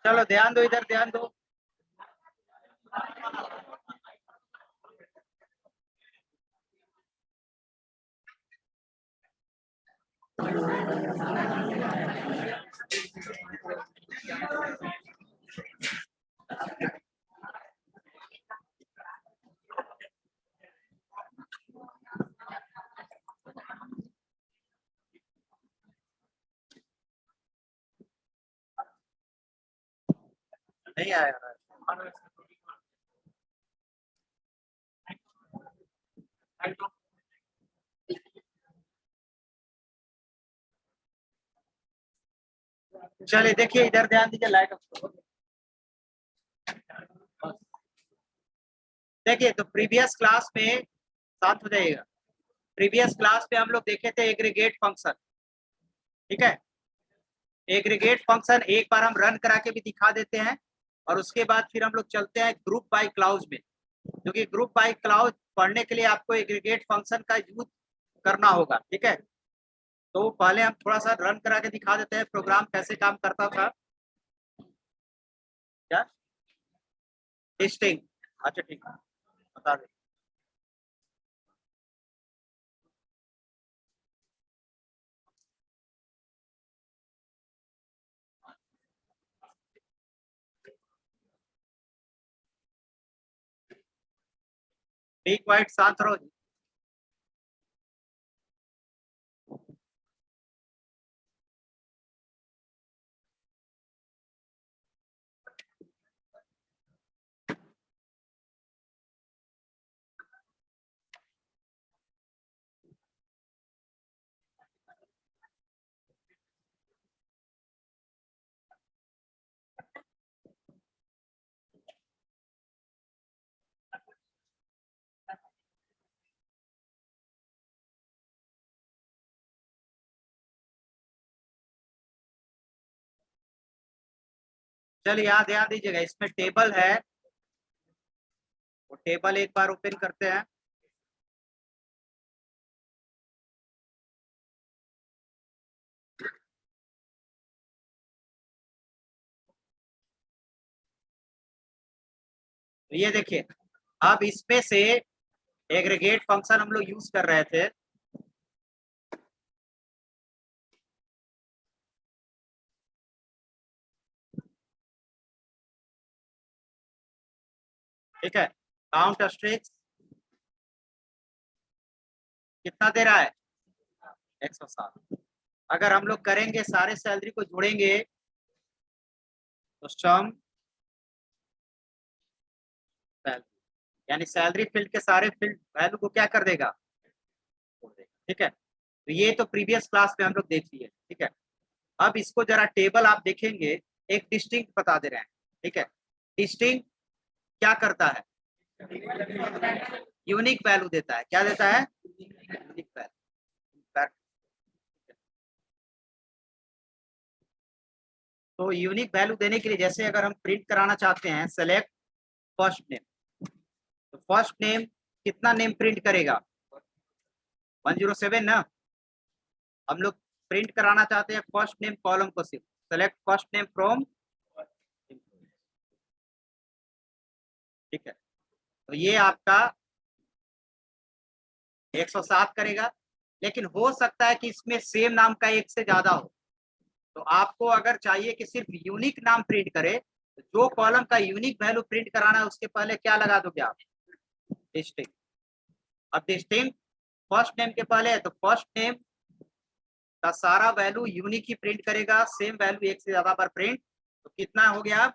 चलो ध्यान दो, इधर ध्यान दो। नहीं आया। चलिए देखिए, इधर ध्यान दीजिए, लाइट ऑफ। देखिए तो प्रीवियस क्लास में, शांत हो जाइएगा। प्रीवियस क्लास में हम लोग देखे थे एग्रीगेट फंक्शन, ठीक है। एग्रीगेट फंक्शन एक बार हम रन करा के भी दिखा देते हैं, और उसके बाद फिर हम लोग चलते हैं ग्रुप बाय क्लाउज में, क्योंकि ग्रुप बाय क्लाउज पढ़ने के लिए आपको एग्रीगेट फंक्शन का यूज करना होगा, ठीक है। तो पहले हम थोड़ा सा रन करा के दिखा देते हैं प्रोग्राम कैसे काम करता था। क्या टेस्टिंग? अच्छा ठीक है, बता दें। ठीक, वाइट शांत रहो। चलिए यहाँ ध्यान दीजिएगा, इसमें टेबल है, वो टेबल एक बार ओपन करते हैं। तो ये देखिए, अब इसमें से एग्रीगेट फंक्शन हम लोग यूज कर रहे थे। ठीक है, काउंट स्ट्रिक्स कितना दे रहा है? 107। अगर हम लोग करेंगे, सारे सैलरी को जोड़ेंगे, तो सम सैलरी, यानी सैलरी फील्ड के सारे फील्ड वैल्यू को क्या कर देगा? जोड़ देगा, ठीक है। तो ये तो प्रीवियस क्लास में हम लोग देख लिए, ठीक है। अब इसको जरा टेबल आप देखेंगे, एक डिस्टिंक्ट बता दे रहे हैं, ठीक है। डिस्टिंक्ट क्या करता है? यूनिक वैल्यू देता है। क्या देता है? Unique value. तो यूनिक वैल्यू देने के लिए, जैसे अगर हम प्रिंट कराना चाहते हैं सेलेक्ट फर्स्ट नेम, तो फर्स्ट नेम कितना नेम प्रिंट करेगा? 107 ना। हम लोग प्रिंट कराना चाहते हैं फर्स्ट नेम कॉलम को सिर्फ, सेलेक्ट फर्स्ट नेम फ्रॉम, ठीक है। तो ये आपका 107 करेगा, लेकिन हो सकता है कि इसमें सेम नाम का एक से ज्यादा हो। तो आपको अगर चाहिए कि सिर्फ यूनिक नाम प्रिंट करे, तो जो कॉलम का यूनिक वैल्यू प्रिंट कराना है उसके पहले क्या लगा दोगे आप? डिस्टिंक्ट। अब डिस्टिंक्ट फर्स्ट नेम के पहले है, तो फर्स्ट नेम का सारा वैल्यू यूनिक ही प्रिंट करेगा, सेम वैल्यू एक से ज्यादा बार प्रिंट। तो कितना हो गया अब?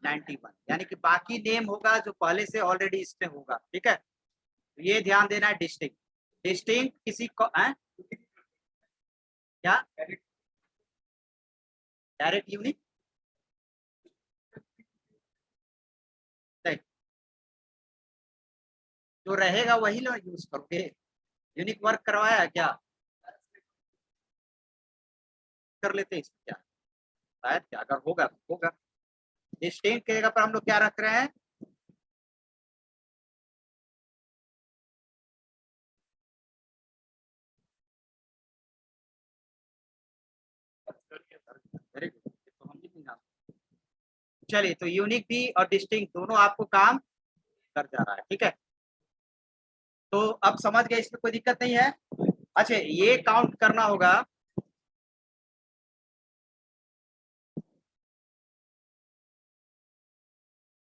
91, यानी कि बाकी नेम होगा जो पहले से ऑलरेडी इसमें होगा, ठीक है। तो ये ध्यान देना है, डिस्टिंक्ट। डिस्टिंक्ट किसी को क्या डायरेक्ट यूनिक नहीं, जो रहेगा वही लोग यूज करोगे। यूनिक वर्क करवाया है क्या? कर लेते हैं इसमें क्या, शायद क्या अगर होगा तो होगा। डिस्टिंक्ट की जगह पर हम लोग क्या रख रहे हैं? वेरी गुड, तो हम भी नहीं जानते। चलिए, तो यूनिक भी और डिस्टिंक्ट दोनों आपको काम कर जा रहा है, ठीक है। तो अब समझ गए, इसमें कोई दिक्कत नहीं है। अच्छा, ये काउंट करना होगा,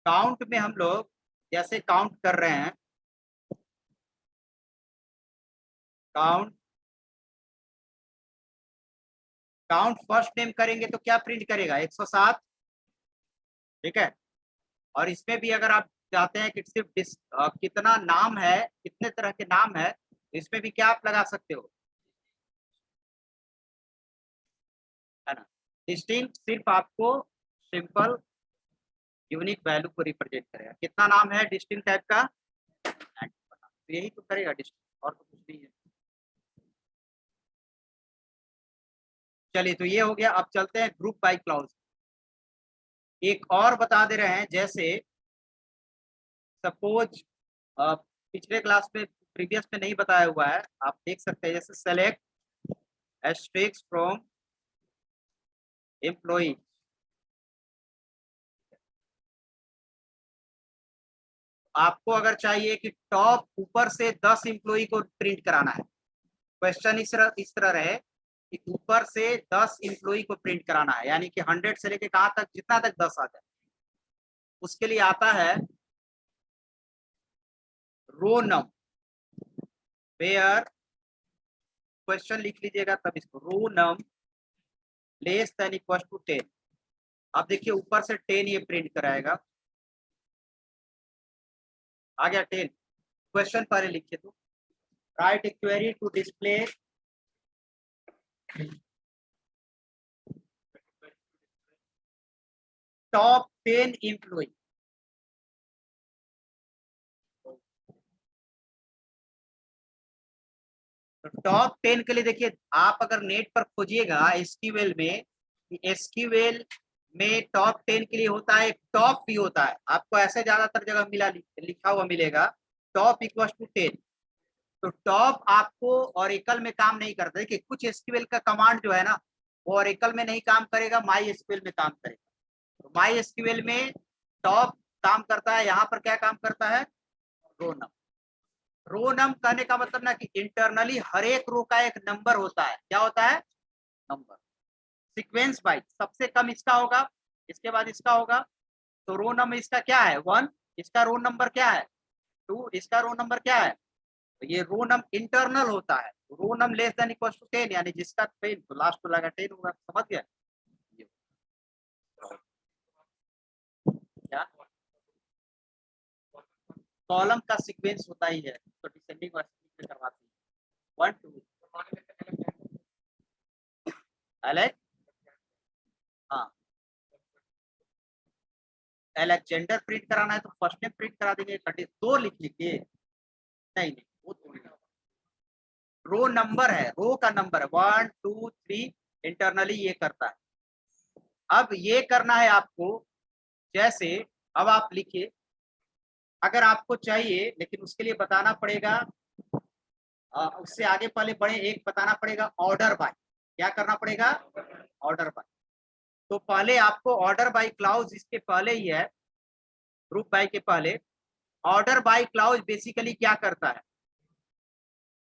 काउंट में हम लोग जैसे काउंट कर रहे हैं, काउंट काउंट फर्स्ट नेम करेंगे तो क्या प्रिंट करेगा, 107, ठीक है। और इसमें भी अगर आप चाहते हैं कि सिर्फ कितना नाम है, कितने तरह के नाम है, इसमें भी क्या आप लगा सकते हो, है ना। डिस्टिंक्ट सिर्फ आपको सिंपल यूनिक वैल्यू को रिप्रेजेंट करेगा, कितना नाम है डिस्टिंक्ट टाइप का, तो यही तो करेगा डिस्टिंक्ट, और तो कुछ नहीं है। चलिए, तो ये हो गया। अब चलते हैं ग्रुप बाय क्लाउज। एक और बता दे रहे हैं, जैसे सपोज पिछले क्लास में, प्रीवियस में नहीं बताया हुआ है, आप देख सकते हैं, जैसे सेलेक्ट एस्ट्रिक्स फ्रॉम एम्प्लॉई। आपको अगर चाहिए कि टॉप ऊपर से 10 एम्प्लॉई को प्रिंट कराना है, क्वेश्चन इस तरह रहे कि ऊपर से 10 एम्प्लॉई को प्रिंट कराना है, यानी कि 100 से लेके कहां तक, जितना तक 10 आ जाए, उसके लिए आता है रो नम, वेयर, क्वेश्चन लिख लीजिएगा तब इसको, रो नम लेस देन इक्वल टू 10। अब देखिए ऊपर से 10 ये प्रिंट कराएगा, आ गया 10। क्वेश्चन पहले लिखिए, तो write a query to display top 10 employee. Top 10 के लिए देखिए, आप अगर नेट पर खोजिएगा एसक्यूएल में, एसक्यूएल में टॉप 10 के लिए होता है, एक टॉप भी होता है, आपको ऐसे ज्यादातर जगह लिखा हुआ मिलेगा, टॉप इक्वल टू 10। तो टॉप आपको ओरेकल में काम नहीं करता। देखिए कुछ एसक्यूएल का कमांड जो है ना, वो ओरेकल में नहीं काम करेगा, माई एसक्यूएल में काम करेगा। तो माई एसक्यूएल में टॉप काम करता है, यहाँ पर क्या काम करता है, रो नम। रो नम कहने का मतलब ना कि इंटरनली हर एक रो का एक नंबर होता है, क्या होता है, नंबर, सीक्वेंस वाइज, सबसे कम इसका होगा, इसके बाद इसका होगा। तो रो नंबर इसका क्या है, 1, इसका रो नंबर क्या है, 2, इसका रो नंबर क्या है। तो ये रो नम इंटरनल होता है, रो नम लेस देन इक्वल टू 10, यानी जिसका 10 तो लास्ट को लगा 10 होगा, समझ गया। क्या कॉलम का सीक्वेंस होता ही है, तो डिसेंडिंग वर्टिकल करवाते हैं, 1 2 अलग, हाँ, अलेक्जेंडर प्रिंट कराना है तो फर्स्ट नेम प्रिंट करा देंगे, दो लिख लीजिए, नहीं नहीं वो थोड़ी, रो नंबर है, रो का नंबर है 1 2 3, इंटरनली ये करता है। अब ये करना है आपको, जैसे अब आप लिखिए, अगर आपको चाहिए, लेकिन उसके लिए बताना पड़ेगा, उससे आगे पहले बड़े एक बताना पड़ेगा, ऑर्डर बाय, क्या करना पड़ेगा, ऑर्डर बाय। तो पहले आपको ऑर्डर बाय क्लाउज इसके पहले ही है, ग्रुप बाय के पहले। ऑर्डर बाय क्लाउज बेसिकली क्या करता है,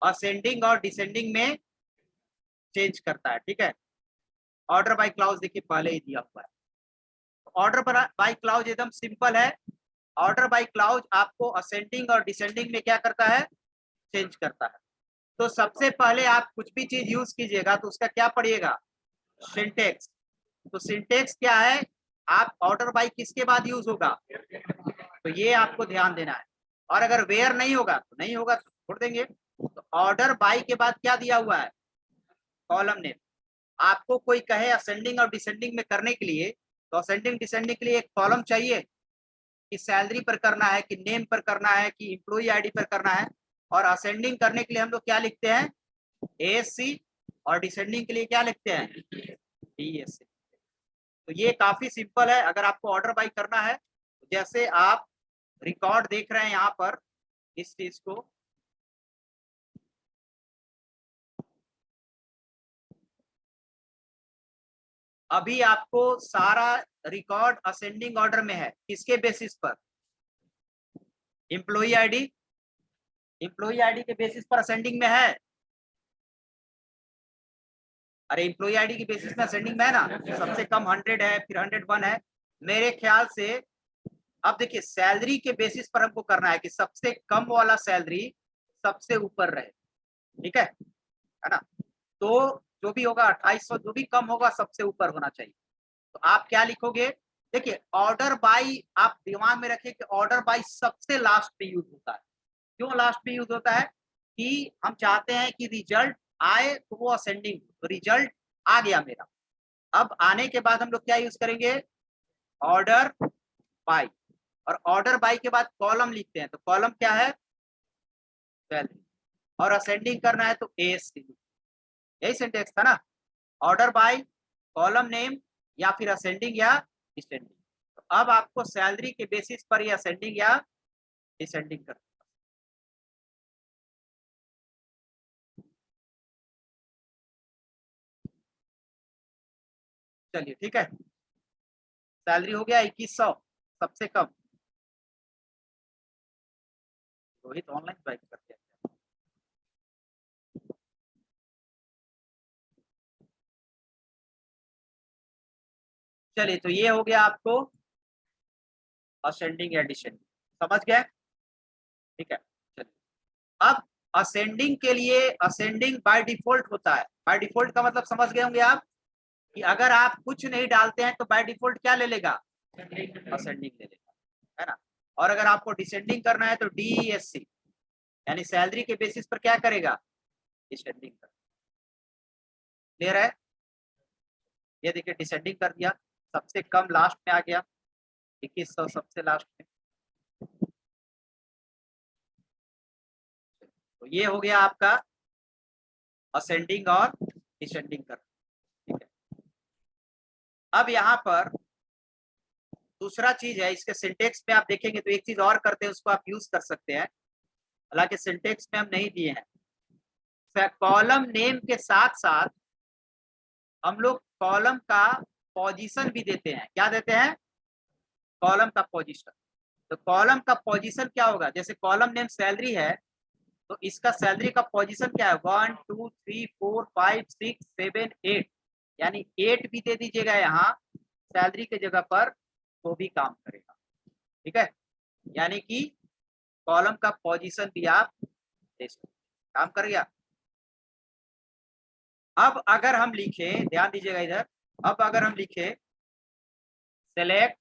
असेंडिंग और डिसेंडिंग में चेंज करता है, ठीक है। ऑर्डर बाय क्लाउज देखिए पहले ही दिया हुआ है। ऑर्डर बाय क्लाउज एकदम सिंपल है, ऑर्डर बाय क्लाउज आपको असेंडिंग और डिसेंडिंग में क्या करता है, चेंज करता है। तो सबसे पहले आप कुछ भी चीज यूज कीजिएगा तो उसका क्या पड़िएगा, सिंटेक्स। तो सिंटेक्स क्या है, आप ऑर्डर बाय किसके बाद यूज होगा, तो ये आपको ध्यान देना है। और अगर वेयर नहीं होगा तो नहीं होगा, तो छोड़ देंगे। तो ऑर्डर बाय के बाद क्या दिया हुआ है, कॉलम नेम। आपको कोई कहे असेंडिंग और डिसेंडिंग में करने के लिए, तो असेंडिंग डिसेंडिंग के लिए एक कॉलम चाहिए, कि सैलरी पर करना है, कि नेम पर करना है, कि इम्प्लॉई आईडी पर करना है। और असेंडिंग करने के लिए हम लोग क्या लिखते हैं, एएससी, और डिसेंडिंग के लिए क्या लिखते हैं, डीएससी। तो ये काफी सिंपल है। अगर आपको ऑर्डर बाई करना है, तो जैसे आप रिकॉर्ड देख रहे हैं यहाँ पर, इस चीज को, अभी आपको सारा रिकॉर्ड असेंडिंग ऑर्डर में है, किसके बेसिस पर? एम्प्लॉई आईडी, एम्प्लॉई आईडी के बेसिस पर असेंडिंग में है। अरे एम्प्लॉई आईडी की बेसिस में असेंडिंग में है ना, सबसे कम 100 है, फिर 101 है मेरे ख्याल से। अब देखिए सैलरी के बेसिस पर हमको करना है कि सबसे कम वाला सैलरी सबसे ऊपर रहे, ठीक है ना? तो जो भी होगा 2800, जो भी कम होगा सबसे ऊपर होना चाहिए। तो आप क्या लिखोगे? देखिए ऑर्डर बाय, आप दिमाग में रखिए कि ऑर्डर बाय सबसे लास्ट पे यूज होता है। क्यों लास्ट पे यूज होता है? कि हम चाहते हैं कि रिजल्ट आए तो वो असेंडिंग, तो रिजल्ट आ गया मेरा। अब आने के बाद हम लोग क्या यूज करेंगे? ऑर्डर बाय, और ऑर्डर बाय के बाद कॉलम लिखते हैं, तो कॉलम क्या है? सैलरी। और असेंडिंग करना है तो एएससी, यही सिंटेक्स था ना, ऑर्डर बाय, कॉलम नेम, या फिर असेंडिंग या डिसेंडिंग। तो अब आपको सैलरी के बेसिस पर या असेंडिंग या डिसेंडिंग करना। चलिए ठीक है, सैलरी हो गया 2100 सबसे कम। रोहित ऑनलाइन ज्वाइन कर दिया। चलिए तो ये हो गया आपको असेंडिंग या डिसेंडिंग, समझ गए? ठीक है, चलिए अब असेंडिंग के लिए असेंडिंग बाय डिफॉल्ट होता है। बाय डिफॉल्ट का मतलब समझ गए होंगे आप कि अगर आप कुछ नहीं डालते हैं तो बाय डिफॉल्ट क्या ले लेगा? असेंडिंग ले लेगा, है ना? और अगर आपको डिसेंडिंग करना है तो डीईएससी, यानी सैलरी के बेसिस पर क्या करेगा? डिसेंडिंग कर। क्लियर है? ये देखिए डिसेंडिंग कर दिया, सबसे कम लास्ट में आ गया, 2100 सबसे लास्ट में। तो ये हो गया आपका असेंडिंग और डिसेंडिंग कर। ठीक है, अब यहाँ पर दूसरा चीज है, इसके सिंटेक्स में आप देखेंगे तो एक चीज और करते हैं, उसको आप यूज कर सकते हैं, हालांकि सिंटेक्स में हम नहीं दिए हैं। कॉलम नेम के साथ साथ हम लोग कॉलम का पोजीशन भी देते हैं। क्या देते हैं? कॉलम का पोजीशन। तो कॉलम का पोजीशन क्या होगा? जैसे कॉलम नेम सैलरी है, तो इसका सैलरी का पोजीशन क्या है? 1 2 3 4 5 6 7 8, यानी 8 भी दे दीजिएगा यहाँ सैलरी के जगह पर तो भी काम करेगा। ठीक है, यानी कि कॉलम का पोजीशन भी आप दे सकते, काम कर गया। अब अगर हम लिखे, ध्यान दीजिएगा इधर, अब अगर हम लिखे select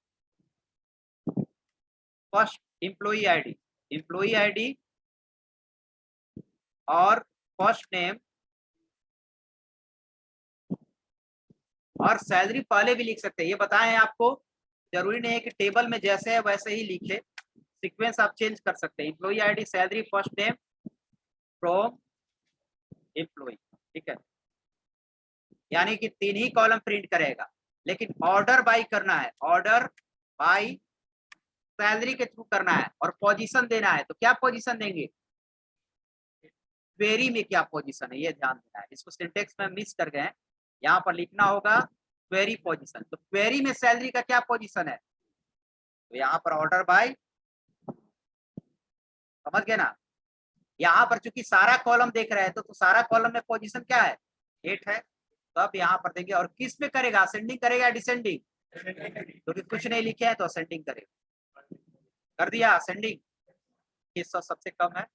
first employee ID, employee ID और फर्स्ट नेम और सैलरी पहले भी लिख सकते हैं, ये बताए हैं आपको। जरूरी नहीं है कि टेबल में जैसे है वैसे ही लिखे, सीक्वेंस आप चेंज कर सकते हैं। Employee ID, salary, first name from employee, ठीक है, यानी कि 3 ही कॉलम प्रिंट करेगा। लेकिन ऑर्डर बाय करना है, ऑर्डर बाय सैलरी के थ्रू करना है और पोजीशन देना है, तो क्या पोजीशन देंगे? क्वेरी में क्या पोजीशन है ये ध्यान देना है, इसको सिंटेक्स में मिस कर गए। यहाँ पर लिखना होगा क्वेरी पोजीशन। तो क्वेरी में सैलरी का क्या पोजीशन है? तो यहाँ पर ऑर्डर बाय, समझ गए ना? यहाँ पर चूंकि सारा कॉलम देख रहे हैं तो सारा कॉलम में पोजीशन क्या है? 8 है। तो अब यहाँ पर देंगे, और किस में करेगा? असेंडिंग करेगा डिसेंडिंग? क्योंकि कुछ नहीं लिखे हैं तो असेंडिंग करेगा। कर दिया असेंडिंग, 2100 सबसे कम है।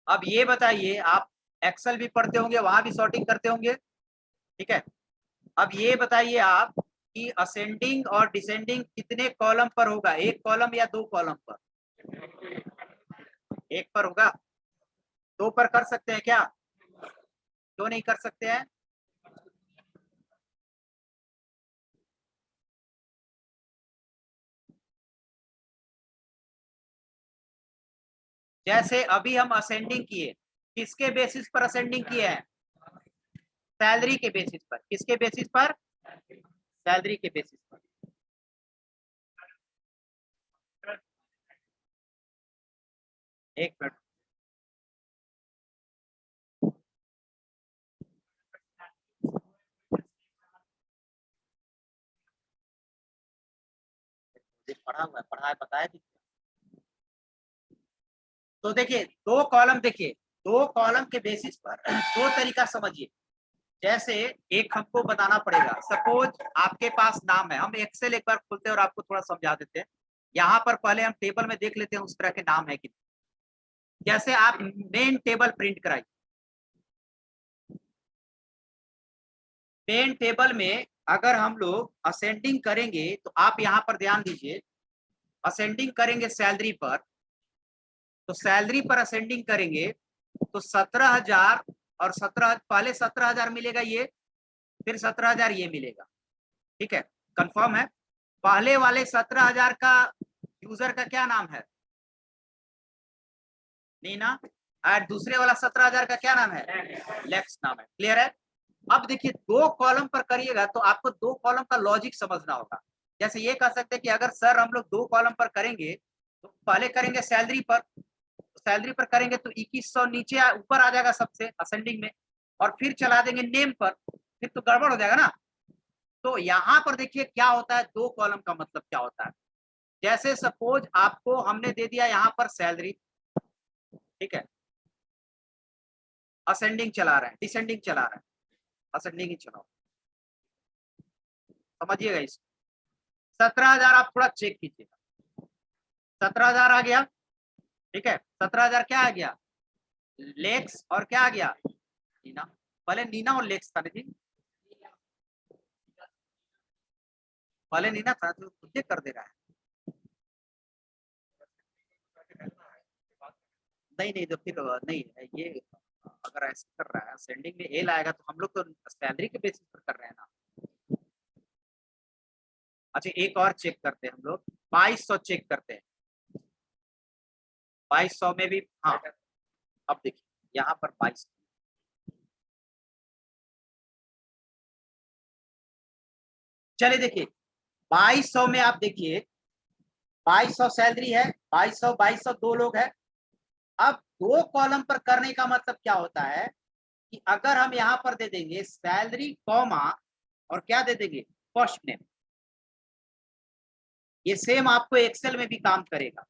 अब ये बताइए, आप एक्सेल भी पढ़ते होंगे, वहां भी सॉर्टिंग करते होंगे, ठीक है? अब ये बताइए आप कि असेंडिंग और डिसेंडिंग कितने कॉलम पर होगा? एक कॉलम या 2 कॉलम पर? एक पर होगा। 2 पर कर सकते हैं क्या? क्यों नहीं कर सकते हैं? जैसे अभी हम असेंडिंग किए, किसके बेसिस पर असेंडिंग किए हैं? सैलरी के बेसिस पर। किसके बेसिस पर? सैलरी के बेसिस पर। एक मिनट, पढ़ा हुआ है, पढ़ा है, बताया भी। तो देखिए दो कॉलम, देखिए दो कॉलम के बेसिस पर दो तरीका समझिए। जैसे एक हमको बताना पड़ेगा, सपोज आपके पास नाम है, हम एक्सेल एक बार खोलते हैं और आपको थोड़ा समझा देते हैं। यहाँ पर पहले हम टेबल में देख लेते हैं उस तरह के नाम है कि, जैसे आप मेन टेबल प्रिंट कराइए। मेन टेबल में अगर हम लोग असेंडिंग करेंगे तो आप यहाँ पर ध्यान दीजिए, असेंडिंग करेंगे सैलरी पर, तो सैलरी पर असेंडिंग करेंगे तो 17,000 और 17, पहले 17,000 मिलेगा ये, फिर 17,000 ये मिलेगा। ठीक है, कंफर्म है। पहले वाले 17,000 का यूजर का क्या नाम है? नीना। और दूसरे वाला 17,000 का क्या नाम है? लेक्स नाम है। क्लियर है? अब देखिए दो कॉलम पर करिएगा तो आपको दो कॉलम का लॉजिक समझना होगा। जैसे ये कह सकते हैं कि अगर सर हम लोग दो कॉलम पर करेंगे तो पहले करेंगे सैलरी पर, सैलरी पर करेंगे तो 2100 नीचे ऊपर आ जाएगा सबसे असेंडिंग में, और फिर चला देंगे नेम पर, फिर तो गड़बड़ हो जाएगा ना। तो यहाँ पर देखिए क्या होता है, दो कॉलम का मतलब क्या होता है। जैसे सपोज आपको हमने दे दिया यहाँ पर सैलरी, ठीक है, असेंडिंग चला रहे हैं, डिसेंडिंग चला रहे हैं, असेंडिंग ही चलाओ, समझिएगा इसको। 17,000 आप थोड़ा चेक कीजिएगा, 17,000 आ गया। ठीक है, 17,000 क्या आ गया? लेक्स और क्या आ गया? नीना। पहले नीना और लेक्स था जी, पहले नीना था तो खुद कर दे रहा है। नहीं नहीं, तो फिर नहीं है ये, अगर ऐसा कर रहा है सेंडिंग में एल आएगा तो हम लोग तो सैलरी के बेसिस पर कर रहे हैं ना। अच्छा एक और चेक करते हैं हम लोग, 2200 चेक करते हैं, 2200 में भी, हाँ अब देखिए यहाँ पर 22, चले देखिए 2200 में आप देखिए 2200 सैलरी है, 2200 2200 दो लोग है। अब दो कॉलम पर करने का मतलब क्या होता है कि अगर हम यहाँ पर दे देंगे सैलरी कॉमा और क्या दे देंगे, फर्स्ट नेम, ये सेम आपको एक्सेल में भी काम करेगा।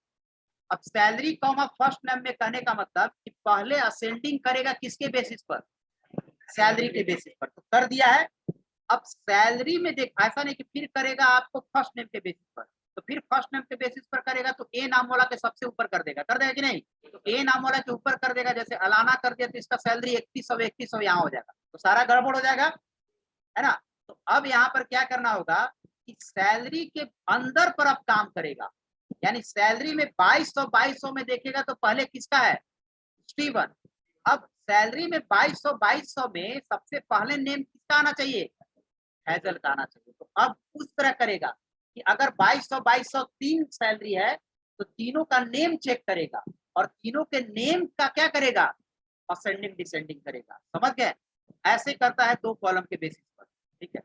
अब सैलरी कॉमा फर्स्ट नेम में कहने का मतलब कि पहले असेंडिंग करेगा किसके बेसिस पर? सैलरी के बेसिस पर, तो कर दिया है। अब सैलरी में देख, ऐसा नहीं कि फिर करेगा आपको फर्स्ट नेम के बेसिस पर, तो फिर फर्स्ट नेम के बेसिस पर करेगा तो ए नाम वाला के सबसे ऊपर कर देगा, कर देगा कि नहीं? तो ए नाम वाला के ऊपर कर देगा, जैसे अलाना कर दिया तो इसका सैलरी 3100 यहाँ हो जाएगा, तो सारा गड़बड़ हो जाएगा, है ना। तो अब यहाँ पर क्या करना होगा कि सैलरी के अंदर पर अब काम करेगा, यानी सैलरी में 2200 में देखेगा तो पहले किसका है? स्टीवन। अब सैलरी में 2200 में सबसे पहले नेम किसका आना चाहिए? हैजल का आना चाहिए। तो अब उस तरह करेगा कि अगर 2200 तीन सैलरी है तो तीनों का नेम चेक करेगा और तीनों के नेम का क्या करेगा? असेंडिंग डिसेंडिंग करेगा। समझ गए? ऐसे करता है दो कॉलम के बेसिस पर। ठीक है,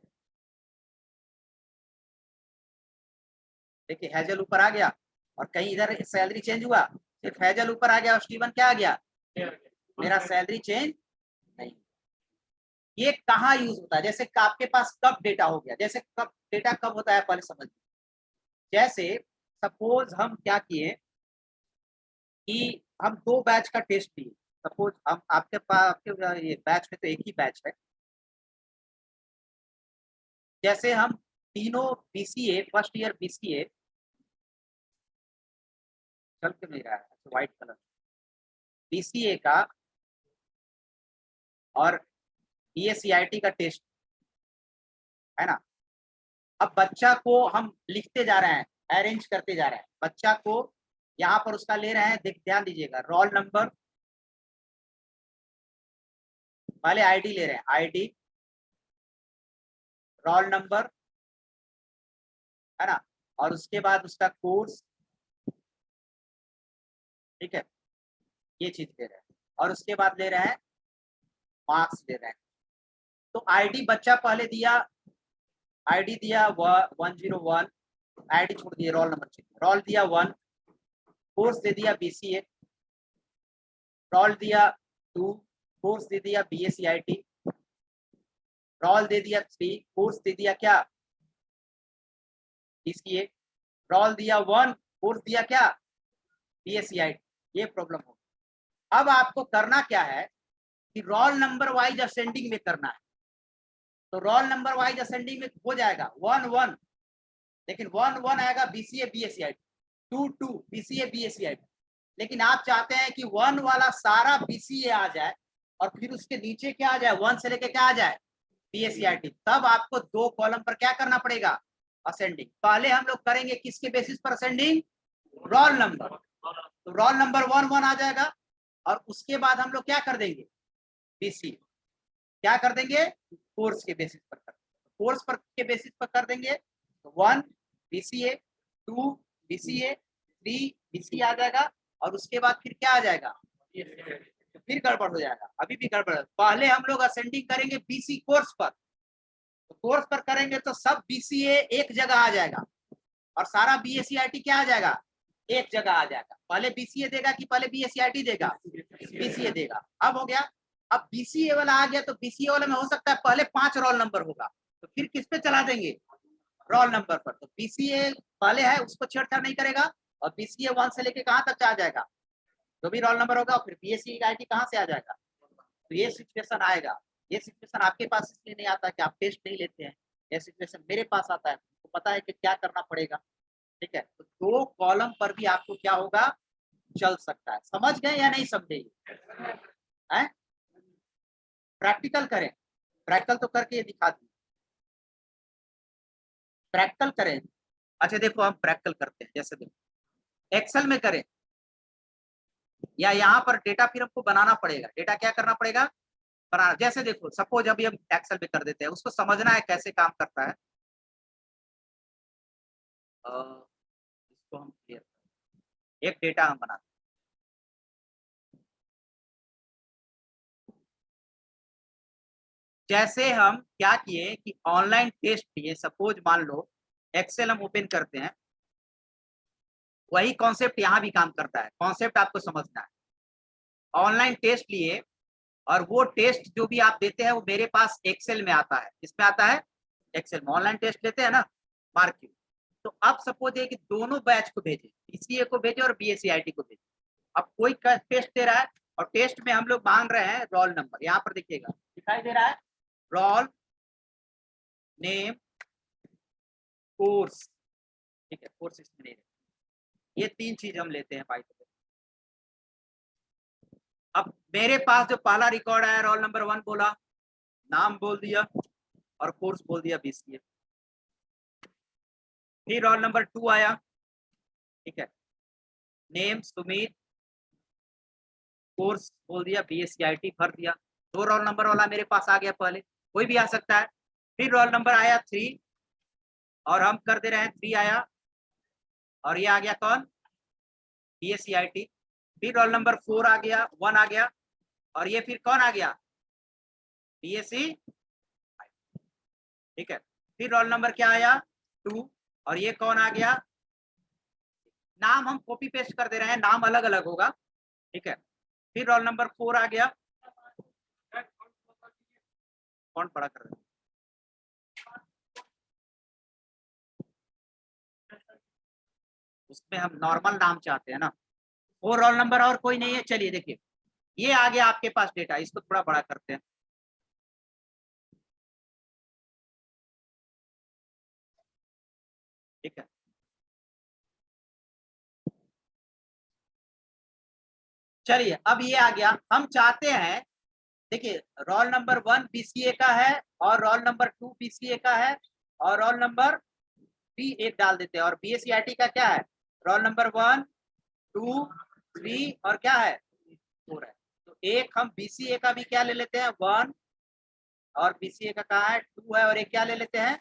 देखिए हैजल ऊपर आ गया और कहीं इधर सैलरी चेंज हुआ, सिर्फ हैजल ऊपर आ गया और स्टीवन क्या आ गया? मेरा सैलरी चेंज नहीं। ये कहाँ यूज होता है? जैसे आपके पास कब डेटा हो गया, जैसे कब डेटा कब होता है पहले समझ। जैसे सपोज हम क्या किए कि हम दो बैच का टेस्ट दिए, सपोज हम आपके पास, आपके ये बैच में तो एक ही बैच है, जैसे हम तीनों बीसीए फर्स्ट ईयर बीसीए, चल के नहीं रहा है व्हाइट कलर, बीसीए का और बीएससीआईटी का टेस्ट, है ना। अब बच्चा को हम लिखते जा रहे हैं, अरेंज करते जा रहे हैं, बच्चा को यहाँ पर उसका ले रहे हैं, देख ध्यान दीजिएगा, रोल नंबर, पहले आईडी ले रहे हैं, आईडी, रोल नंबर, है ना, और उसके बाद उसका कोर्स, ठीक है, ये चीज ले रहे हैं, और उसके बाद ले रहे हैं मार्क्स ले रहे हैं। तो आईडी बच्चा पहले दिया, आईडी दिया 101, आईडी छोड़ दिए, रोल नंबर चाहिए, रोल दिया 1, कोर्स दे दिया बीसीए, रोल दिया 2, कोर्स दे दिया बीएससीआईटी, रोल दे दिया 3, कोर्स दे दिया क्या? बीसीए, रोल दिया 1, कोर्स दिया क्या BSc ये प्रॉब्लम हो। अब आपको करना क्या है कि रोल नंबर वाइज असेंडिंग में करना है। तो रोल नंबर वाइज असेंडिंग में हो जाएगा 1 1, लेकिन 1 1 आएगा BCA BSc 2 2 BCA BSc। लेकिन आप चाहते हैं कि 1 वाला सारा BCA आ जाए और फिर उसके नीचे क्या आ जाए, 1 से लेके क्या आ जाए BSc। तब आपको 2 कॉलम पर क्या करना पड़ेगा, असेंडिंग। पहले हम लोग करेंगे किसके बेसिस पर असेंडिंग, रोल नंबर। तो रोल नंबर 1 1 आ जाएगा और उसके बाद हम लोग क्या कर देंगे, BC क्या कर देंगे, कोर्स के बेसिस पर कर, कोर्स पर के बेसिस पर कर देंगे। तो 1 BCA 2 BCA 3 BC आ जाएगा और उसके बाद फिर क्या आ जाएगा, तो फिर गड़बड़ हो जाएगा। अभी भी गड़बड़, पहले हम लोग असेंडिंग करेंगे BC कोर्स पर। तो कोर्स पर करेंगे तो सब BCA एक जगह आ जाएगा और सारा BSc क्या आ जाएगा, एक जगह आ जाएगा। पहले BCA देगा कि पहले BSc देगा, BCA देगा। अब हो गया, अब BCA वाला आ गया तो BCA वाले में हो सकता है पहले 5 रोल नंबर होगा, तो फिर किस पे चला देंगे, रोल नंबर पर। तो BCA पहले है उसको छेड़छाड़ नहीं करेगा और BCA 1 से लेके कहां तक आ जाएगा, जो भी रोल नंबर होगा, फिर BSc कहां से आ जाएगा। तो ये सिचुएशन आएगा। ये सिचुएशन आपके पास इसलिए नहीं आता कि आप टेस्ट नहीं लेते हैं, ये सिचुएशन मेरे पास आता है, तो पता है कि क्या करना पड़ेगा। ठीक है, तो 2 कॉलम पर भी आपको क्या होगा, चल सकता है। समझ गए या नहीं समझे, हैं? प्रैक्टिकल करें, प्रैक्टिकल तो करके दिखा दी, प्रैक्टिकल करें। अच्छा देखो हम प्रैक्टिकल करते हैं, जैसे देखो एक्सेल में करें या यहाँ पर डेटा फिर हमको बनाना पड़ेगा। डेटा क्या करना पड़ेगा, बनाना। जैसे देखो सपोज अभी हम एक्सेल में कर देते हैं, उसको समझना है कैसे काम करता है। इसको हम क्लियर, एक डेटा हम बनाते हैं। जैसे हम क्या किए कि ऑनलाइन टेस्ट लिए, सपोज मान लो एक्सेल हम ओपन करते हैं, वही कॉन्सेप्ट यहाँ भी काम करता है। कॉन्सेप्ट आपको समझना है, ऑनलाइन टेस्ट लिए और वो टेस्ट जो भी आप देते हैं वो मेरे पास एक्सेल में आता है। किसमें आता है, एक्सेल में। ऑनलाइन टेस्ट लेते हैं ना, मार्किंग। तो अब सपोज है कि दोनों बैच को भेजे, BCA को भेजे और BSc को भेजे। अब कोई टेस्ट दे रहा है और टेस्ट में हम लोग मांग रहे हैं रोल नंबर। यहाँ पर देखिएगा दिखाई दे रहा है, रोल नेम कोर्स। ठीक है, कोर्स इसमें नहीं, ये 3 चीज हम लेते हैं भाई। अब मेरे पास जो पहला रिकॉर्ड आया, रोल नंबर 1 बोला, नाम बोल दिया और कोर्स बोल दिया BCA। फिर रोल नंबर 2 आया, ठीक है, नेम सुमित, कोर्स बोल दिया BSc भर दिया। 2 रोल नंबर वाला मेरे पास आ गया, पहले कोई भी आ सकता है। फिर रोल नंबर आया 3 और हम कर दे रहे हैं 3 आया और ये आ गया कौन, BSc। फिर रोल नंबर 4 आ गया, 1 आ गया और ये फिर कौन आ गया, BSc। ठीक है, फिर रोल नंबर क्या आया 2 और ये कौन आ गया, नाम हम कॉपी पेस्ट कर दे रहे हैं, नाम अलग अलग होगा। ठीक है, फिर रोल नंबर 4 आ गया, कौन पढ़ा कर रहे हैं, उसमें हम नॉर्मल नाम चाहते हैं ना, वो रोल नंबर और कोई नहीं है। चलिए देखिए ये आ गया आपके पास डेटा, इसको थोड़ा बड़ा करते हैं। ठीक है, चलिए अब ये आ गया। हम चाहते हैं, देखिए रोल नंबर 1 BCA का है और रोल नंबर 2 BCA का है और रोल नंबर 3 एक डाल देते हैं और BSc का क्या है, रोल नंबर 1 2 3 और क्या है 4 है। तो एक हम BCA का भी क्या ले लेते हैं 1 और BCA का कहाँ है 2 है और एक क्या ले लेते हैं।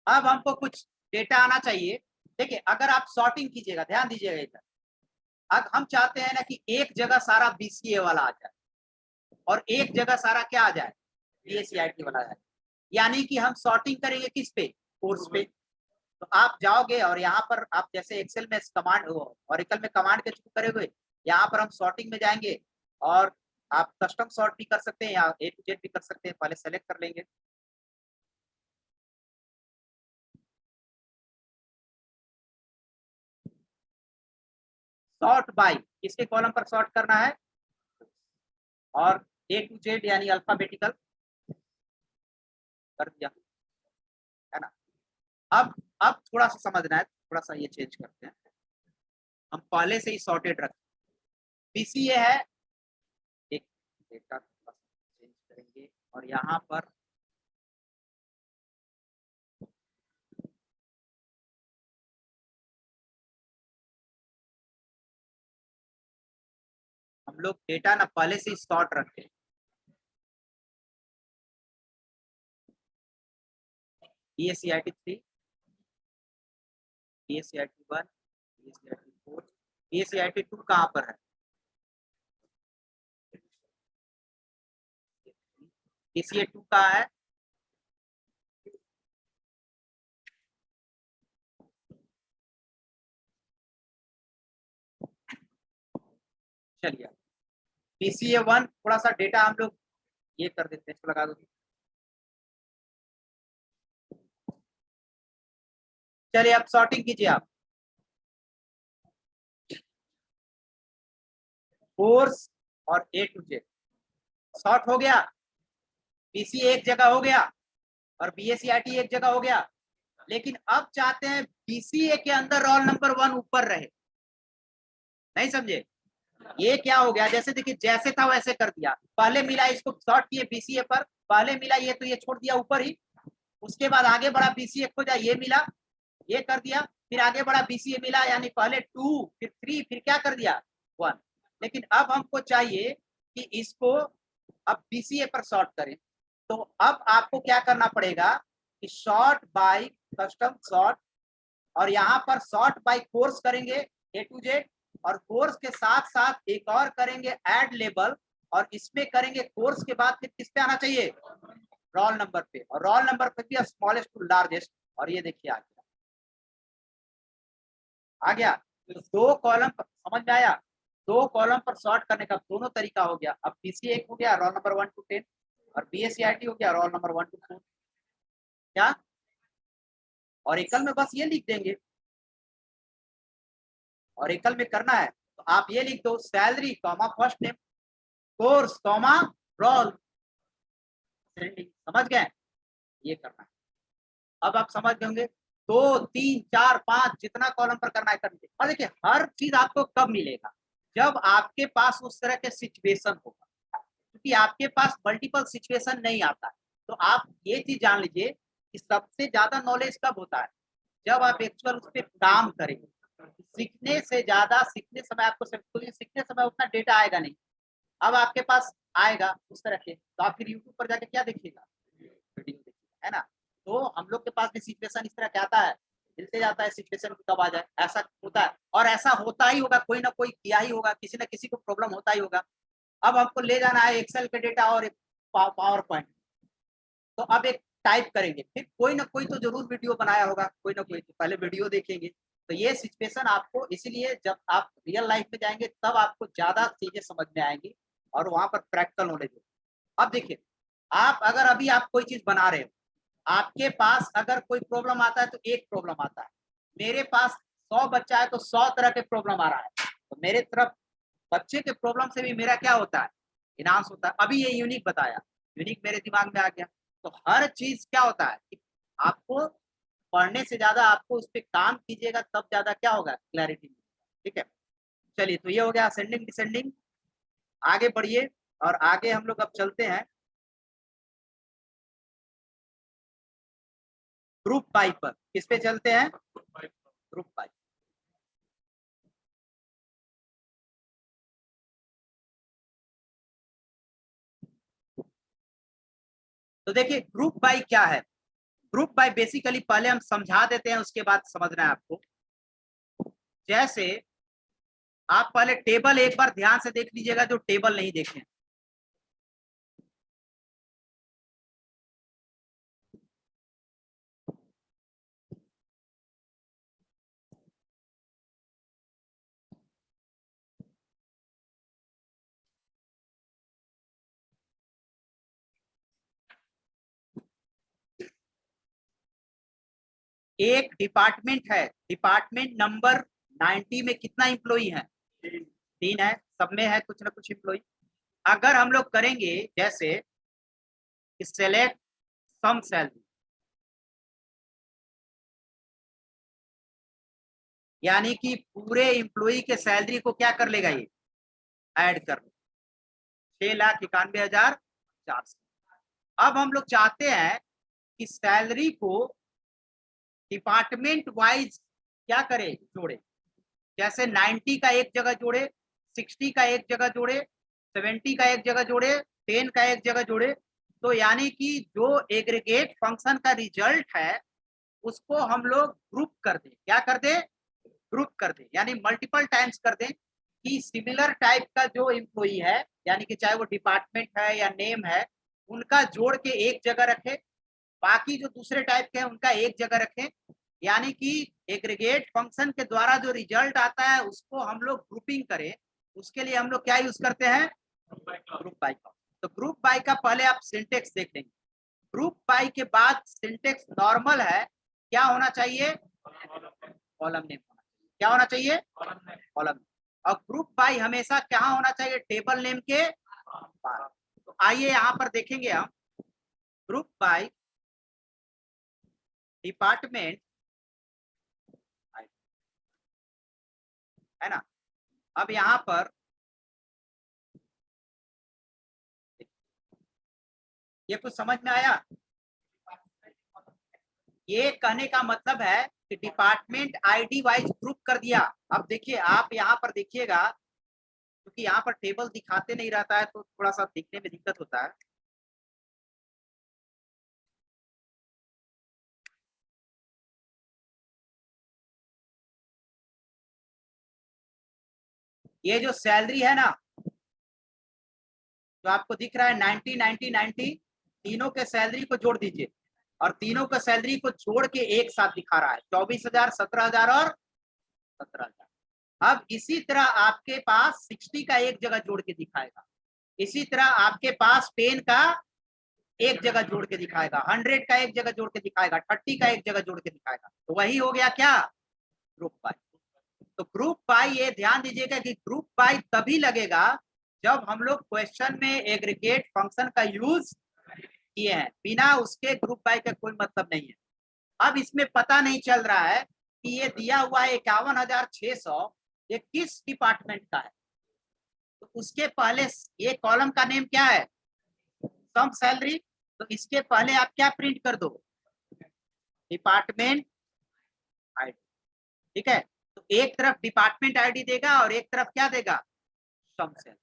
अब हमको कुछ डेटा आना चाहिए। देखिए अगर आप सॉर्टिंग कीजिएगा, ध्यान दीजिएगा इधर, अब हम चाहते हैं ना कि एक जगह सारा BCA वाला आ जाए और एक जगह सारा क्या आ जाए, BSc वाला आ जाए। यानी कि हम सॉर्टिंग करेंगे किस पे, कोर्स पे। तो आप जाओगे और यहाँ पर आप जैसे एक्सेल में कमांड, ओरेकल में कमांड के थ्रू करेंगे, यहाँ पर हम सॉर्टिंग में जाएंगे और आप कस्टम सॉर्ट भी कर सकते हैं या ए टू जेड भी कर सकते हैं, पहले सेलेक्ट कर लेंगे। सॉर्ट बाय किसके कॉलम पर सॉर्ट करना है, और ए टू जेड यानी अल्फाबेटिकल कर दिया, है ना। अब थोड़ा सा समझना है, थोड़ा सा ये चेंज करते हैं, हम पहले से ही सॉर्टेड रखते हैं। पीसीए है, एक डेटा चेंज करेंगे और यहाँ पर हम लोग डेटा ना पहले से ही सॉर्ट रखते हैं। BSCIT 3, BSCIT 1, BSCIT 4, BSCIT 2 कहाँ पर है, BCA 2 कहाँ है, चलिए BCA 1 थोड़ा सा डेटा हम लोग ये कर देते हैं, इसको लगा दो। चलिए अब सॉर्टिंग कीजिए आप, कोर्स और ए टू जेड सॉर्ट हो गया, बीसीए एक जगह हो गया और बीएससीआईटी एक जगह हो गया, लेकिन अब चाहते हैं बीसीए के अंदर रोल नंबर 1 ऊपर रहे। नहीं समझे, ये क्या हो गया, जैसे देखिए जैसे था वैसे कर दिया, पहले मिला इसको सॉर्ट किए बीसीए पर, पहले मिला ये तो ये छोड़ दिया ऊपर ही, उसके बाद आगे बढ़ा बीसीए खोजा ये मिला, ये कर दिया, फिर आगे बढ़ा बीसीए मिला, यानी पहले 2 फिर 3 फिर क्या कर दिया 1। लेकिन अब हमको चाहिए कि इसको अब बीसीए पर सॉर्ट करें, तो अब आपको क्या करना पड़ेगा कि सॉर्ट बाय कस्टम सॉर्ट, और यहाँ पर सॉर्ट बाय कोर्स करेंगे ए टू जेड, और कोर्स के साथ साथ एक और करेंगे ऐड लेबल, और इसमें करेंगे कोर्स के बाद फिर किस पे आना चाहिए, रोल नंबर पे, और रोल नंबर पे भी स्मॉलेस्ट टू लार्जेस्ट, और ये देखिए आ गया। तो दो कॉलम समझ में आया, दो कॉलम पर सॉर्ट करने का दोनों तरीका हो गया। अब बीसीए एक हो गया रोल नंबर 1 to 10, और बीएससीआईटी हो गया रोल नंबर 1 to 4। क्या, और एकल में बस ये लिख देंगे, और एकल में करना है तो आप ये लिख दो salary comma first name course comma role, समझ गए, ये करना है। अब आप समझ गए, 2 3 4 5 जितना कॉलम पर करना है करना है। और देखिए हर चीज आपको कब मिलेगा, जब आपके पास उस तरह के सिचुएशन होगा, क्योंकि आपके पास मल्टीपल सिचुएशन नहीं आता है। तो आप ये चीज जान लीजिए कि सबसे ज्यादा नॉलेज कब होता है, जब आप एक्चुअल उस पर काम करेंगे। सीखने से ज्यादा, सीखने समय आपको सीखने समय उतना डेटा आएगा नहीं, अब आपके पास आएगा उस तरह के, तो आप फिर यूट्यूब पर जाके क्या देखिएगा, वीडियो देखिएगा, है ना। तो हम लोग के पास भी सिचुएशन इस तरह क्या आता है, मिलते जाता है सिचुएशन कब आ जाए, ऐसा होता है, और ऐसा होता ही होगा, कोई ना कोई किया ही होगा, किसी ना किसी को प्रॉब्लम होता ही होगा। अब हमको ले जाना है एक्सेल के डेटा और पावर पॉइंट, तो अब एक टाइप करेंगे, फिर कोई ना कोई तो जरूर वीडियो बनाया होगा, कोई ना कोई तो पहले वीडियो देखेंगे। तो ये सिचुएशन आपको, इसीलिए जब आप रियल लाइफ में जाएंगे तब आपको ज्यादा चीजें समझ में आएंगी, और वहां पर प्रैक्टिकल नॉलेज होगी। अब देखिए, आप अगर अभी आप कोई चीज बना रहे हो, आपके पास अगर कोई प्रॉब्लम आता है तो एक प्रॉब्लम आता है, मेरे पास 100 बच्चा है तो 100 तरह के प्रॉब्लम आ रहा है, तो मेरे तरफ बच्चे के प्रॉब्लम से भी मेरा क्या होता है, इनहांस होता है। अभी ये यूनिक बताया, यूनिक मेरे दिमाग में आ गया, तो हर चीज क्या होता है कि आपको पढ़ने से ज्यादा आपको उस पर काम कीजिएगा तब ज्यादा क्या होगा, क्लैरिटी। ठीक है, चलिए तो ये हो गया असेंडिंग डिसेंडिंग। आगे बढ़िए, और आगे हम लोग अब चलते हैं ग्रुप बाई पर, किस पे चलते हैं, ग्रुप बाई। तो देखिए ग्रुप बाई क्या है, ग्रुप बाय बेसिकली पहले हम समझा देते हैं, उसके बाद समझना है आपको। जैसे आप पहले टेबल एक बार ध्यान से देख लीजिएगा, जो टेबल नहीं देखे, एक डिपार्टमेंट है, डिपार्टमेंट नंबर 90 में कितना एम्प्लॉई है? 3 है, सब में है कुछ ना कुछ एम्प्लॉई। अगर हम लोग करेंगे जैसे सेलेक्ट सम सैलरी, यानी कि पूरे एम्प्लॉई के सैलरी को क्या कर लेगा, ये ऐड कर लो, 6,91,400। अब हम लोग चाहते हैं कि सैलरी को डिपार्टमेंट वाइज क्या करे, जोड़े। जैसे 90 का एक जगह जोड़े, 60 का एक जगह जोड़े, 70 का एक जगह जोड़े, 10 का एक जगह जोड़े। तो यानी कि जो एग्रीगेट फंक्शन का रिजल्ट है उसको हम लोग ग्रुप कर दें, क्या कर दें, ग्रुप कर दें, यानी मल्टीपल टाइम्स कर दें कि सिमिलर टाइप का जो एम्प्लॉई है, यानी कि चाहे वो डिपार्टमेंट है या नेम है, उनका जोड़ के एक जगह रखे, बाकी जो दूसरे टाइप के हैं उनका एक जगह रखें। यानी कि एग्रीगेट फंक्शन के द्वारा जो रिजल्ट आता है उसको हम लोग ग्रुपिंग करें, उसके लिए हम लोग क्या यूज करते हैं, ग्रुप बाय का। तो ग्रुप बाय का पहले आप सिंटेक्स देख लेंगे। ग्रुप बाय के बाद सिंटेक्स नॉर्मल है, क्या होना चाहिए, कॉलम नेम होना चाहिए। क्या होना चाहिए, कॉलम। और ग्रुप बाय हमेशा क्या होना चाहिए, टेबल नेम के बाद। तो आइए यहाँ पर देखेंगे हम ग्रुप बाय डिपार्टमेंट, है ना। अब यहाँ पर ये कुछ समझ में आया, ये कहने का मतलब है कि डिपार्टमेंट आईडी वाइज ग्रुप कर दिया। अब देखिए आप यहाँ पर देखिएगा, क्योंकि यहाँ पर टेबल दिखाते नहीं रहता है तो थोड़ा सा दिखने में दिक्कत होता है। ये जो सैलरी है ना, जो आपको दिख रहा है 90 90 90, तीनों के सैलरी को जोड़ दीजिए और तीनों के सैलरी को जोड़ के एक साथ दिखा रहा है 24,000, 17,000 और 17,000। अब इसी तरह आपके पास 60 का एक जगह जोड़ के दिखाएगा, इसी तरह आपके पास 10 का एक जगह जोड़ के दिखाएगा, 100 का एक जगह जोड़ के दिखाएगा, 30 का एक जगह जोड़ के दिखाएगा। तो वही हो गया क्या, ग्रुप बाय। तो ग्रुप बाय ये ध्यान दीजिएगा कि ग्रुप बाय तभी लगेगा जब हम लोग क्वेश्चन में एग्रीगेट फंक्शन का यूज किए हैं, बिना उसके ग्रुप बाय का कोई मतलब नहीं है। अब इसमें पता नहीं चल रहा है कि ये दिया हुआ है 51,600, ये किस डिपार्टमेंट का है। तो उसके पहले ये कॉलम का नेम क्या है, सम सैलरी। तो इसके पहले आप क्या प्रिंट कर दो, डिपार्टमेंट आईडी। ठीक है, तो एक तरफ डिपार्टमेंट आईडी देगा और एक तरफ क्या देगा, सम सैलरी।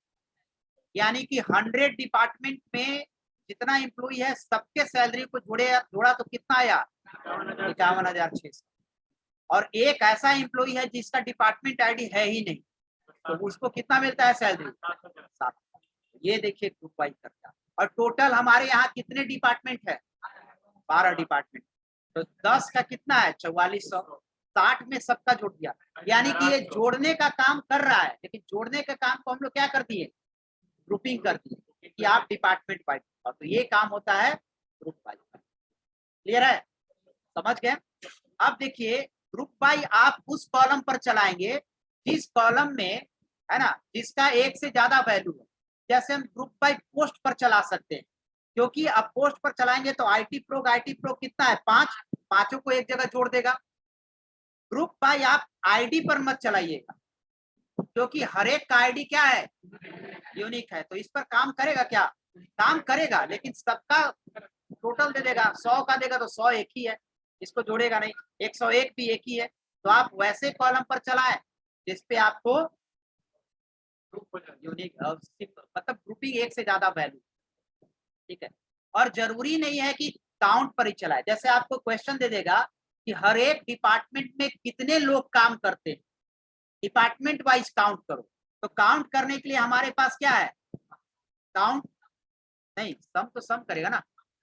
यानी कि 100 डिपार्टमेंट में जितना एम्प्लॉई है सबके सैलरी को जोड़ा तो कितना आया, 51,600। और एक ऐसा एम्प्लॉई है जिसका डिपार्टमेंट आईडी है ही नहीं, तो उसको कितना मिलता है सैलरी, 7। ये देखिए ग्रुप वाइज करता है। और टोटल हमारे यहाँ कितने डिपार्टमेंट है, 12 डिपार्टमेंट। तो 10 का कितना है, 4400, 60 में सबका जोड़ दिया। यानी कि ये जोड़ने का काम कर रहा है, लेकिन जोड़ने का काम को हम लोग क्या कर दिए, ग्रुपिंग कर दिए कि आप डिपार्टमेंट वाइज। तो ये काम होता है ग्रुप वाइज। क्लियर है, समझ गए। अब देखिए ग्रुप बाय आप उस कॉलम पर चलाएंगे जिस कॉलम में, है ना, जिसका एक से ज्यादा वैल्यू है। जैसे हम ग्रुप बाय पोस्ट पर चला सकते हैं, क्योंकि अब पोस्ट पर चलाएंगे तो आईटी प्रो कितना है, 5, पांचों को एक जगह जोड़ देगा। ग्रुप बाय आप आईडी पर मत चलाइएगा, क्योंकि हर एक का आईडी क्या है, यूनिक है। तो इस पर काम करेगा क्या, काम करेगा, लेकिन सबका टोटल दे देगा, 100 का देगा तो 100 एक ही है, इसको जोड़ेगा नहीं। 101 भी एक ही है। तो आप वैसे कॉलम पर चलाएं जिसपे आपको यूनिक, मतलब ग्रुपिंग एक से ज्यादा वैल्यू। ठीक है, और जरूरी नहीं है कि काउंट पर ही चलाए। जैसे आपको क्वेश्चन दे देगा कि हर एक डिपार्टमेंट में कितने लोग काम करते हैं, डिपार्टमेंट वाइज काउंट करो। तो काउंट करने के लिए हमारे पास क्या है, काउंट नहीं, सम तो सम करेगा ना,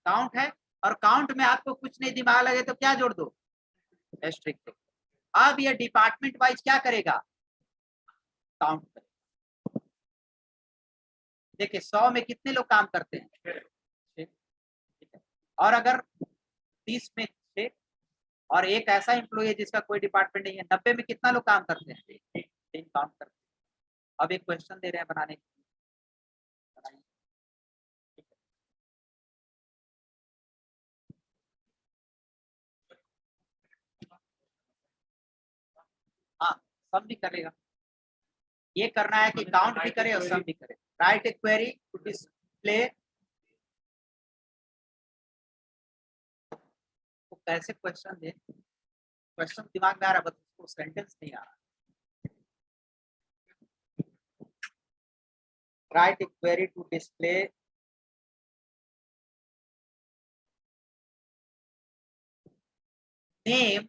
काउंट है। और काउंट में आपको कुछ नहीं दिमाग लगे तो क्या जोड़ दो, एस्ट्रिक्ट। अब ये डिपार्टमेंट वाइज क्या करेगा, काउंट करेगा। देखिए 100 में कितने लोग काम करते हैं, 6। और अगर 30 में 6 और एक ऐसा एम्प्लॉय है जिसका कोई डिपार्टमेंट नहीं है। 90 में कितना लोग काम करते हैं? 3 काउंट करते हैं। अब एक क्वेश्चन दे रहे हैं बनाने के लिए, बनाइए। हाँ, सम भी करेगा। ये करना है कि काउंट भी करे और सम भी करे। Write a query to display, तो कैसे क्वेश्चन दे, क्वेश्चन दिमाग में आ रहा है बस उसको सेंटेंस नहीं आ रहा। Write a query to display name,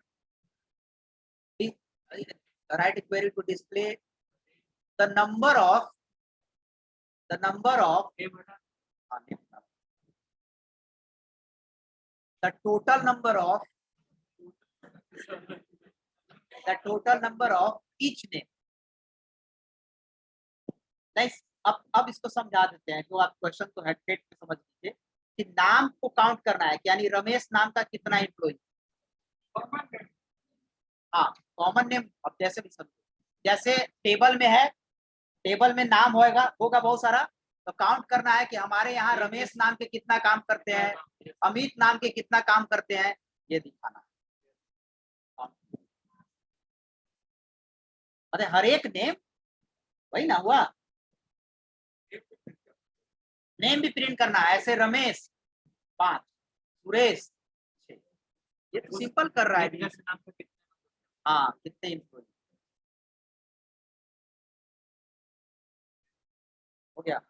write a query to display the number of the total number of each name। नहीं, अब इसको समझा देते हैं। तो आप क्वेश्चन को हेड में समझ लीजिए कि नाम को काउंट करना है, यानी रमेश नाम का कितना एम्प्लॉय। हाँ, कॉमन नेम। अब जैसे भी समझो, जैसे टेबल में है, टेबल में नाम होगा बहुत सारा, तो काउंट करना है कि हमारे यहाँ रमेश नाम के कितना काम करते हैं, अमित नाम के कितना काम करते हैं, ये दिखाना। अरे हर एक नेम, वही ना हुआ, नेम भी प्रिंट करना है। ऐसे रमेश 5, सुरेश 6, ये तो सिंपल कर रहा है। हाँ, कितने एम्प्लॉय हो गया।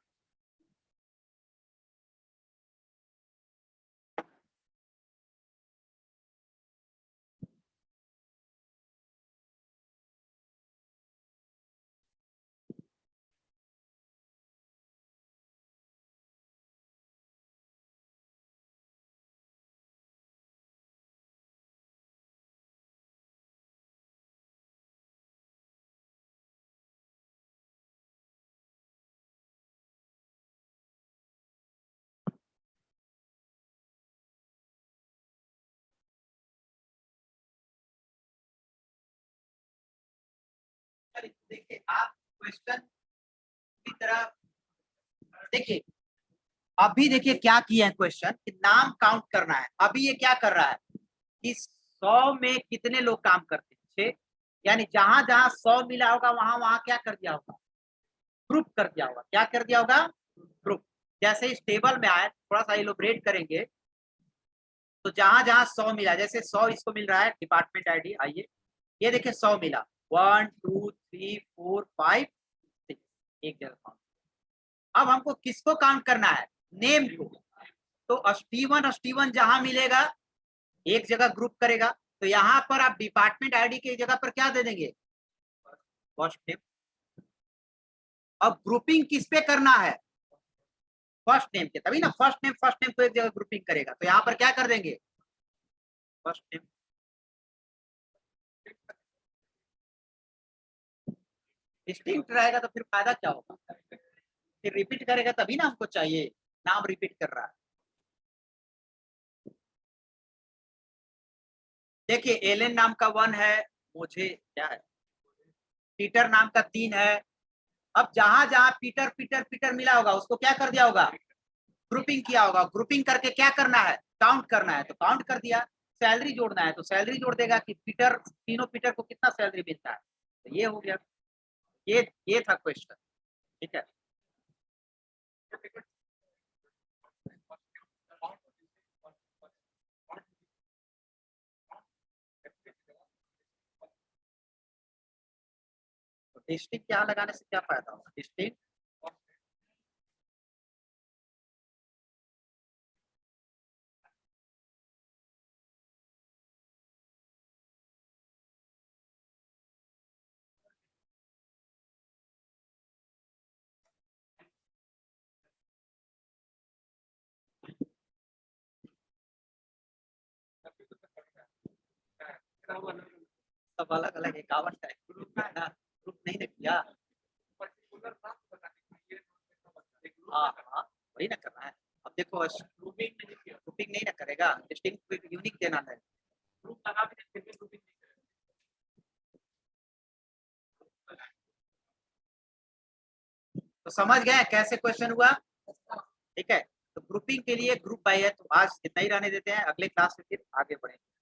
देखिए आप क्वेश्चन की तरह देखिए, अभी देखिए क्या किया है क्वेश्चन कि नाम काउंट करना है। अभी ये क्या कर रहा है कि 100 में कितने लोग काम करते हैं, 6, यानी जहां जहां 100 मिला होगा वहां वहां क्या कर दिया होगा, ग्रुप कर दिया होगा। क्या कर दिया होगा? ग्रुप। जैसे इस टेबल में आए, थोड़ा सा इलोबरेट करेंगे, तो जहां जहां 100 मिला, जैसे 100 इसको मिल रहा है डिपार्टमेंट आईडी, आइए ये देखिए 100 मिला, 1 2 3 4 5 6, एक जगह। अब हमको किसको काउंट करना है? नेम को। तो स्टीवन जहां मिलेगा एक जगह ग्रुप करेगा, तो यहाँ पर आप डिपार्टमेंट आईडी की जगह पर क्या दे देंगे? First name. अब ग्रुपिंग किस पे करना है? फर्स्ट नेम के, तभी ना फर्स्ट नेम को एक जगह ग्रुपिंग करेगा, तो यहाँ पर क्या कर देंगे? First name. डिस्टिंक्ट रहेगा तो फिर फायदा क्या होगा? फिर रिपीट करेगा तभी ना हमको चाहिए, नाम रिपीट कर रहा है। देखिए एलेन नाम का 1 है, मुझे क्या है, पीटर नाम का 3 है। अब जहां जहां पीटर पीटर पीटर मिला होगा उसको क्या कर दिया होगा? ग्रुपिंग किया होगा। ग्रुपिंग करके क्या करना है? काउंट करना है, तो काउंट कर दिया। सैलरी जोड़ना है तो सैलरी जोड़ देगा कि पीटर, तीनों पीटर को कितना सैलरी मिलता है, तो ये हो गया। ये था क्वेश्चन, ठीक है। तो डिस्ट्रिक्ट क्या लगाने से क्या फायदा होगा? डिस्ट्रिक्ट सब अलग अलग 51 टाइप ग्रुप है ना, ग्रुप नहीं ना किया। हाँ हाँ, वही ना करना है। अब देखो ग्रुपिंग नहीं ना करेगा, डिस्टिंक्ट यूनिक देना है। तो समझ गए कैसे क्वेश्चन हुआ, ठीक है। तो ग्रुपिंग के लिए ग्रुप बाय है, तो आज इतना ही रहने देते हैं, अगले क्लास में फिर आगे बढ़ेंगे।